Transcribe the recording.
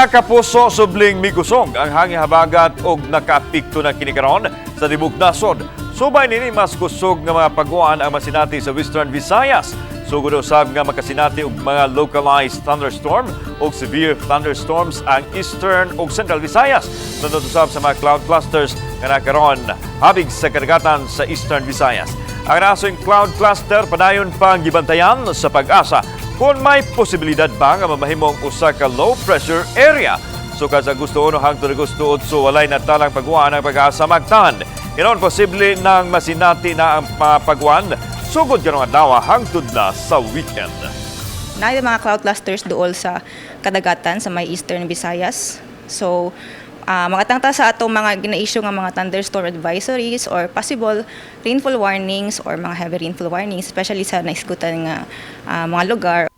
Mga kapuso, subling mikusog ang hanging habagat og nakapikto na kinikaron sa tibok nasod. Subay nini mas kusog nga mga pag-uwan ang masinati sa Western Visayas. Sugod usab nga makasinati og mga localized thunderstorm o severe thunderstorms ang Eastern ug Central Visayas. Nunot usab sa mga cloud clusters nga nakaron habig sa kadagatan sa Eastern Visayas. Ang nasong cloud cluster padayon pang gibantayan sa PAGASA kung may posibilidad ba nga mamahimong usa ka low pressure area. So sa gusto uno hangtod gusto so walay natalang pag-uwan ang PAGASA magtan. Inon posible nang masinati na ang pag-uwan sugod kanong adlaw hangtod na sa weekend. Naay mga cloud clusters dool sa kadagatan sa may Eastern Visayas. So makatangta sa atong mga gina-issue nga mga thunderstorm advisories or possible rainfall warnings or mga heavy rainfall warnings, especially sa naiskutan nga mga lugar.